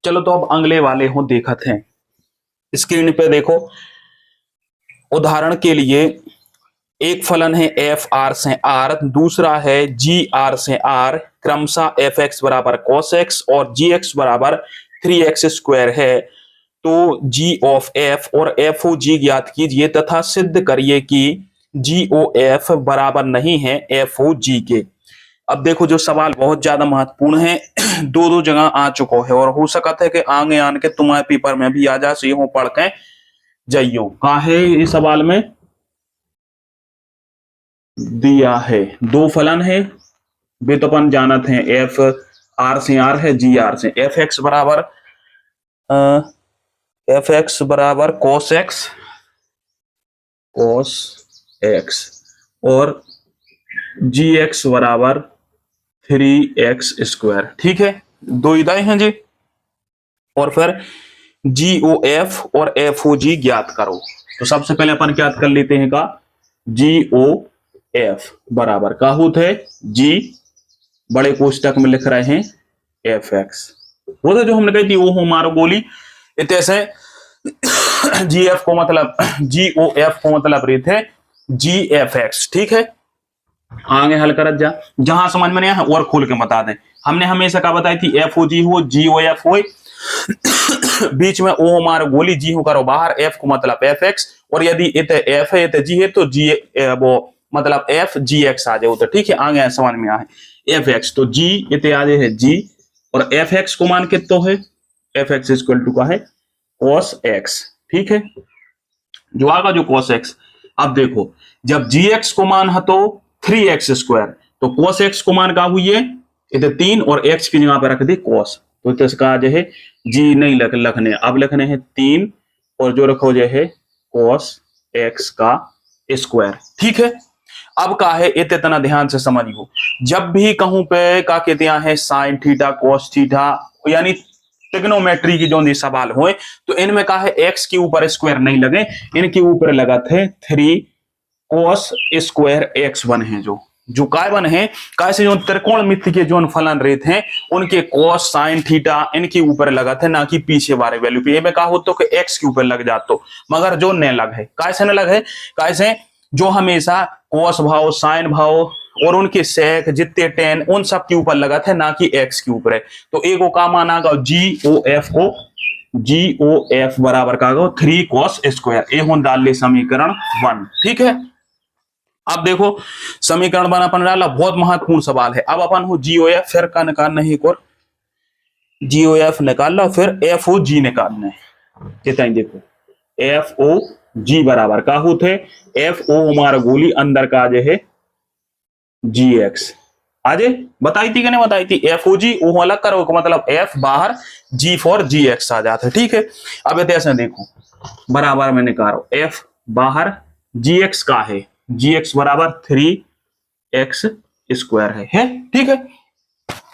चलो तो अब अगले वाले हो देखते हैं। स्क्रीन पे देखो, उदाहरण के लिए एक फलन है एफ आर से आर, दूसरा है जी आर से आर, क्रमशः एफ एक्स बराबर कॉस एक्स और जी एक्स बराबर 3x² है। तो जी ऑफ एफ और एफ ओ जी ज्ञात कीजिए तथा सिद्ध करिए कि जी ओ एफ बराबर नहीं है एफ ओ जी के। अब देखो जो सवाल बहुत ज्यादा महत्वपूर्ण है, दो दो जगह आ चुका है और हो सकता है कि आगे आने के तुम्हारे पेपर में भी आ जा, सही हो पढ़ के जाइयो। कहा है इस सवाल में दिया है दो फलन है, वे तो अपन जानते हैं, एफ आर से आर है, जी आर से। एफ एक्स बराबर कोस एक्स और जी एक्स बराबर 3x²। ठीक है, दो इदाएं हैं जी। और फिर जी ओ एफ और एफ ओ जी ज्ञात करो। तो सबसे पहले अपन ज्ञात कर लेते हैं का जी ओ एफ बराबर का होता है जी, बड़े कोष्टक में लिख रहे हैं एफ एक्स, वो तो जो हमने कही थी वो हमारो गोली इतने जी एफ को मतलब जी ओ एफ को मतलब रहे थे जी एफ एक्स। ठीक है, आगे हल कर जा, जहां समझ में नहीं आया और खोल के बता दें। हमने हमेशा क्या बताई थी, एफ ओ जी हो जी ओ एफ हो, बीच में ओ हमारा गोली, जी हो करो बाहर, एफ को मतलब एफ एक्स, और यदि इतने एफ है इतने जी है तो जी वो मतलब एफ जी एक्स आ जाए। तो ठीक है, आगे समझ में आए एफ एक्स तो जी इतने आ जाए है जी, और एफ एक्स को मान कितना है, एफ एक्स इक्वल टू का है कॉस एक्स। ठीक है, जो आगा जो कॉस एक्स। अब देखो जब जी एक्स को मान है तो 3x², तो cos x को मान का हुई है इधर 3 और x की जगह पे रख दी cos, तो इसका जो है जी नहीं लिखने, अब लिखने हैं 3 और जो रखो जो है cos x का स्क्वायर। ठीक है, अब का है इतना ध्यान से समझियो, जब भी कहूं पे का कहते हैं साइन थीटा कॉस थीटा, यानी ट्रिग्नोमेट्री की जो सवाल हुए तो इनमें का है x के ऊपर स्क्वायर नहीं लगे, इनके ऊपर लगा थे 3 cos स्क्वायर x1 है, जो काय बन है, काय से जो त्रिकोणमिति के जो फलन रहते हैं उनके cos sin थीटा इनके ऊपर लगा थे, ना कि पीछे वाले वैल्यू पे। में कहा होता कि x के ऊपर लग जातो, मगर जो न लग है, काय से न लग है, काय से जो हमेशा cos भाव sin भाव और उनके सेक जितने टेन उन सब के ऊपर लगा थे, ना कि x के ऊपर है। तो एक का माना गया जी ओ एफ को, जी ओ एफ बराबर का 3 cos स्क्वायर, ये हो डाल ले समीकरण 1। ठीक है, अब देखो समीकरण बना अपन डाला, बहुत महत्वपूर्ण सवाल है। अब अपन हो जी ओ एफ फिर का निकालना है, एक और जी ओ एफ निकाल लो, फिर एफ ओ जी निकालना है। कितना देखो एफ ओ जी बराबर का होते, एफ ओ हमारा गोली अंदर का आज है जी एक्स, आज बताई थी कि नहीं बताई थी, एफ ओ जी वो अलग करो मतलब एफ बाहर, जी फॉर जी एक्स आ जाता है। ठीक है, अब ऐसे देखो बराबर में निकालो, एफ बाहर जी एक्स का है, जी एक्स बराबर 3x² है। ठीक है,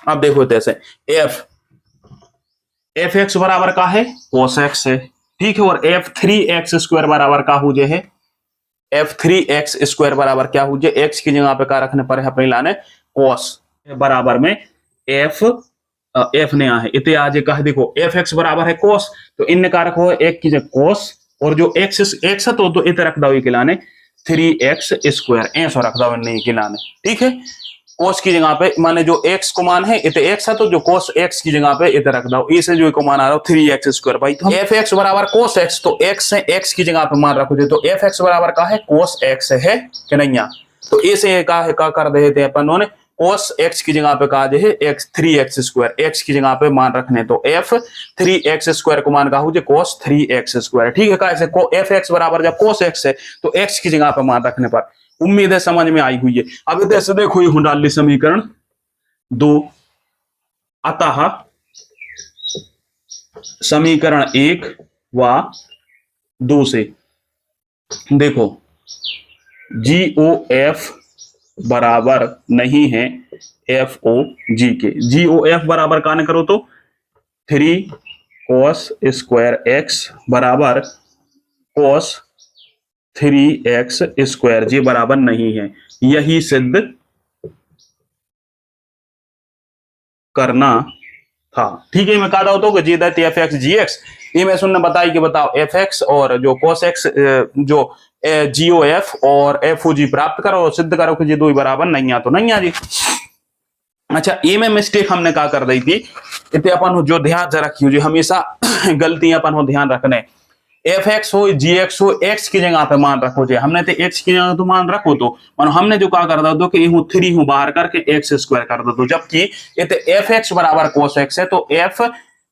अब देखो ऐसे एफ एक्स बराबर का है cos x है। ठीक है, और एफ 3x² बराबर का हो जाए, एफ 3x² बराबर क्या हो जाए, x की जगह पे का रखने पर है पहला ने cos बराबर में एफ एफ ने है इतने आज कहा, देखो एफ एक्स बराबर है cos, तो इन का रखो एक की जगह cos, और जो x है तो इतने रख दो खिलाने 3x² ऐसा रख दो नहीं खिलाने। ठीक है, cos की जगह पे माने जो x को मान है इतने x है तो जो cos x की जगह पे इतने रख दो, इसे जो को मान आ रहा हो 3x² भाई, तो एफ एक्स बराबर cos x, तो x से x की जगह पे मान रखो, तो एफ एक्स बराबर का है cos x है कि नहीं, तो इसे का है का कर देते हैं अपन ने cos x की जगह पे कहा है x 3x², x की जगह पे मान रखने, तो f 3x² को मान का हो cos 3x²। ठीक है, कैसे को एफ एक्स बराबर जब cos x है तो x की जगह पे मान रखने पर, उम्मीद है समझ में आई हुई है। अब ऐसे देखो ये डाल ली समीकरण 2, अतः समीकरण 1 व 2 से देखो जी ओ एफ बराबर नहीं है एफ ओ जी के, जी ओ एफ बराबर का करो तो 3 cos स्क्वायर x बराबर cos 3x² जी बराबर नहीं है, यही सिद्ध करना हाँ ठीक है, मैं कहा था कि g that f x g x, ये मैं सुनने बताई कि बताओ एफ एक्स और जो कोस एक्स जो जी ओ एफ और एफ ओ जी प्राप्त करो और सिद्ध करो कि जी दो ही बराबर नहीं आ, तो नहीं आ जी। अच्छा, ये में मिस्टेक हमने कहा कर दी थी, इतने अपन जो ध्यान से रखियो जी, हमेशा गलतियां अपन हो ध्यान रखने, एफ एक्स हो जी एक्स हो, एक्स की जगह पे मान रखो जी, हमने तो एक्स की जगह तो मान रखो, तो मानो हमने जो कहा कर दो कि ये थ्री हूं बाहर करके एक्स स्क्वायर कर दो, जबकि ये तो एफ एक्स बराबर कोस एक्स है, तो एफ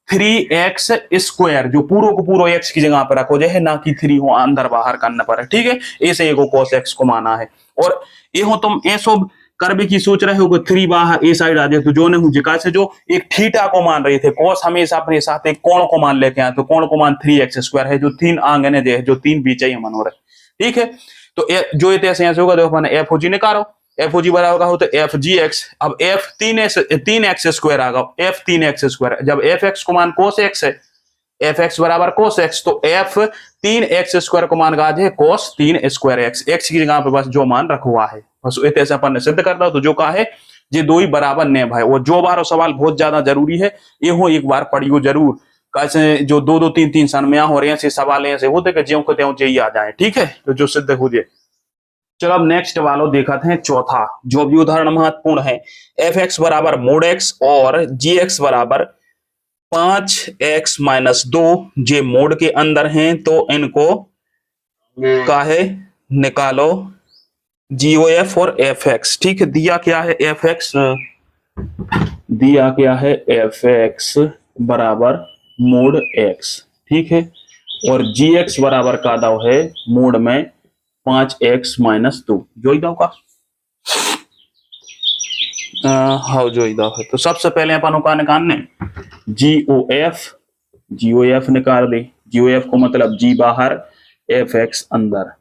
थ्री एक्स स्क्वायर जो पूरा को पूरा एक्स की जगह पे रखो जो है, ना कि थ्री हो अंदर बाहर करना पड़े, ठीक है, ऐसे एगो कोस एक्स को माना है। और ये हो तुम ऐसो करबे की सोच रहे हो कि थ्री बाहर ए साइड आ जाए, तो जो नहीं जिका से जो एक थीटा को मान रहे थे, कोस हमेशा अपने साथ एक कोण को मान लेते हैं, तो कोण को मान थ्री एक्स स्क्वायर है, जो तीन आंगन है जो तीन बीच है मन हो रहे, ठीक है। तो जो ऐसे ऐसे होगा, देखो मैंने एफ ओ जी निकालो, एफ ओ जी बराबर हो तो एफ जी एक्स, अब एफ तीन एक्स स्क्वायर आ गया, एफ तीन एक्स स्क्वायर, जब एफ एक्स को मान कोस एक्स है, एफ एक्स बराबर कोस एक्स, तो एफ तीन एक्स स्क्वायर को मान गाज है कोस तीन स्क्वायर एक्स, एक्स की जगह पे बस जो मान रखवा है, बस ऐसे अपन ने सिद्ध कर दो, तो जो कहा है ये दो ही बराबर ने भाई। और जो बार सवाल बहुत ज्यादा जरूरी है, ये हो एक बार पढ़ियो जरूर, कैसे जो दो दो तीन तीन सनमिया हो रहे हैं सवाल ऐसे होते कि ज्यों कहते हो ही आ जाए, ठीक है, तो जो सिद्ध हो जाए। चलो अब नेक्स्ट वालों देखा थे चौथा, जो भी उदाहरण महत्वपूर्ण है, एफ एक्स बराबर मोड एक्स और जी एक्स बराबर 5x माइनस 2 जे मोड के अंदर हैं, तो इनको काहे निकालो जीओएफ और एफ एक्स, ठीक है। दिया क्या है एफ एक्स, दिया क्या है एफ एक्स बराबर मोड एक्स, ठीक है, और जी एक्स बराबर का दाव है मोड में 5x माइनस 2, जो ही दाव का हाँ जो ही दाव है। तो सबसे पहले अपन का निकालने जीओएफ निकाल दे, जीओएफ को मतलब जी बाहर एफ एक्स अंदर।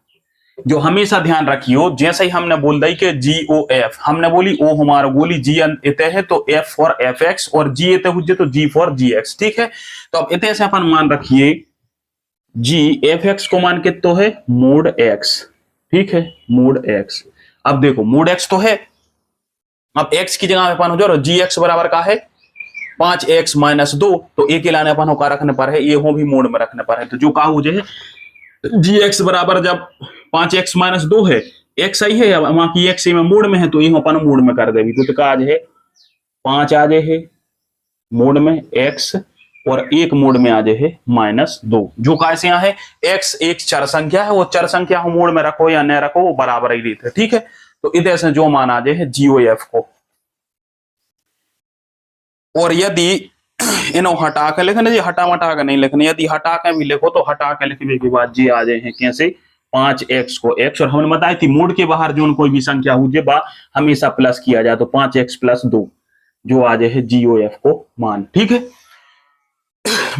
जो हमेशा ध्यान रखियो, जैसे ही हमने बोल दी कि जीओएफ, हमने बोली ओ हमारा बोली जी इते है तो एफ फॉर एफ एक्स, और जी इते हुए तो जी फॉर जी एक्स, ठीक है। तो अब इते से अपन मान रखिए जी एफ एक्स को मान कितो है मोड एक्स, ठीक है, मोड एक्स। अब देखो मोड एक्स तो है, अब एक्स की जगह अपन हो जाओ जी एक्स बराबर का है 5x माइनस 2, तो एक लाने अपन का रखने पर है, ये हो भी मोड में रखने पर है, तो जो कहा हो जाए जी एक्स बराबर जब 5x माइनस 2 है, एक्स सही है, अब वहां की एक्स में मोड में है, तो ये अपन मोड में कर देगी, तो का आज है 5 आ जाए है मोड में एक्स, और एक मोड में आ जाए है माइनस 2, जो कैसे यहाँ है एक्स एक चर संख्या है, वो चर संख्या हो मोड में रखो या न रखो वो बराबर ही रहते, ठीक है। तो इधर से जो मान आ जाए है जीओएफ को, और यदि इन्हों हटा के लिखने जी, हटा मटा के नहीं लिखने, यदि हटा के भी लिखो तो हटा के लिखने के बाद जी आ जाए हैं कैसे 5x को x, और हमने बताई थी मोड के बाहर जो कोई भी संख्या हो जे बा हमेशा प्लस किया जाए, तो 5x प्लस 2 जो आ जाए है जीओएफ को मान, ठीक है।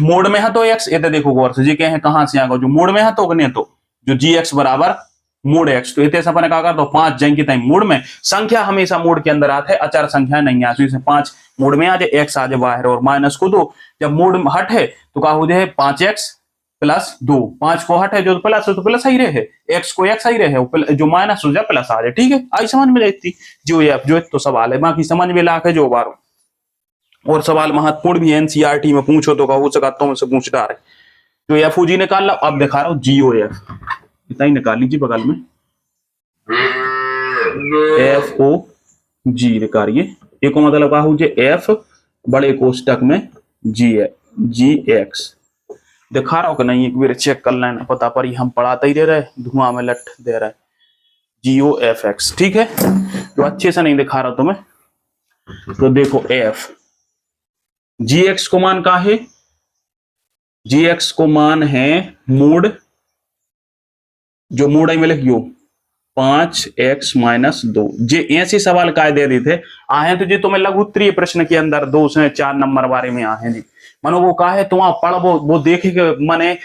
मोड में है तो x, ये तो देखो गौर से जी कहे हैं कहां से आ गया, जो मोड में है तो नहीं, तो जो gx बराबर मोड एक्स, तो इतने अपन कहा कर दो 5 जंग की मोड में, संख्या हमेशा मोड के अंदर आते है, अचर संख्या नहीं आती, इसे 5 मोड में आ जाए, एक्स आ जाए बाहर और माइनस को 2, जब मोड में हट है तो क्या हो जाए 5x प्लस 2, 5 को हट है जो प्लस है तो प्लस ही रहे, एक्स को एक्स ही रहे, जो माइनस हो जाए प्लस आ जाए, ठीक है। आई समझ में लेती जो ये जो तो सवाल है, बाकी समझ में ला के जो बारो, और सवाल महत्वपूर्ण भी एनसीईआरटी में पूछो तो हो सका तो मुझसे पूछ रहा है, जो एफ ओ जी निकाल लो, अब दिखा रहा हूँ जीओएफ, इतना ही निकाल लीजिए बगल में एफ ओ जी निकालिए, एक को मतलब क्या हो एफ बड़े कोष्टक में जी एक्स, दिखा रहा हो कि नहीं, एक बार चेक कर लेना, पता पर ही हम पढ़ाते ही दे रहे, धुआं में लट दे रहा है, जीओ एफ एक्स, ठीक है। तो अच्छे से नहीं दिखा रहा तुम्हें, तो देखो एफ जी एक्स को मान का है, जी एक्स को मान है मोड, जो मोड आई में लिखियो 5x माइनस 2, जे ऐसे सवाल काय दे रहे थे आए तो जी तुम्हें लघु उत्तरीय प्रश्न के अंदर 2 से 4 नंबर बारे में आए जी, मानो वो कहा है तुम पढ़ वो देखे कि माने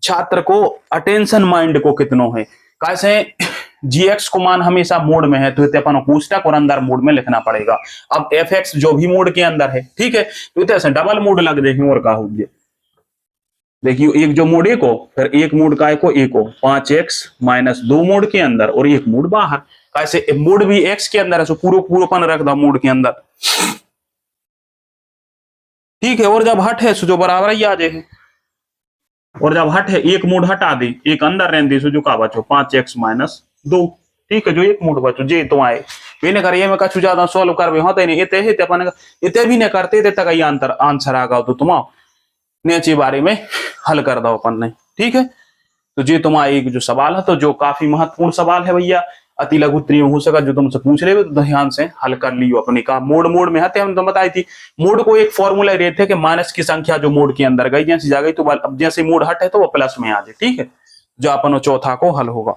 छात्र को अटेंशन माइंड को कितनो है, कैसे जीएक्स को मान हमेशा मोड में है, तो अपन कोष्टक और अंदर मोड में लिखना पड़ेगा। अब एफ एक्स जो भी मोड के अंदर है, ठीक है, तो इतने डबल मोड लग देखें, और कहा हो देखियो एक जो मोड एक हो, फिर एक मोड का एक हो 5x माइनस 2 मोड के अंदर, और एक मोड बाहर, कैसे मोड भी x के अंदर है, सो पूरा पूरापन रख दो मोड के अंदर। ठीक है। और जब हट है सो जो बराबर ही आ जाए, और जब हट है एक मूड हटा दी, एक अंदर रहने दी, सो जो का बचो 5x-2। ठीक है, जो एक मूड बचो जे तो आए मैंने करिए मैं कछु ज्यादा सॉल्व कर भी होते नहीं इतने ही अपन इतने भी नहीं करते थे तक ये आंसर आ गया तो तुम नेची बारे में हल कर दो अपन ने। ठीक है, तो ये तुम्हारा एक जो सवाल है तो जो काफी महत्वपूर्ण सवाल है भैया, अति लघु हो सका जो तुमसे पूछ रहे हो तो ध्यान से हल कर लियो अपने का। मोड मोड में है हम तो बताई थी, मोड को एक फॉर्मूला रहे थे कि माइनस की संख्या जो मोड के अंदर गई जैसे जा गई तो अब जैसे मोड हट है तो वो प्लस में आ जाए। ठीक है, जो अपन चौथा को हल होगा।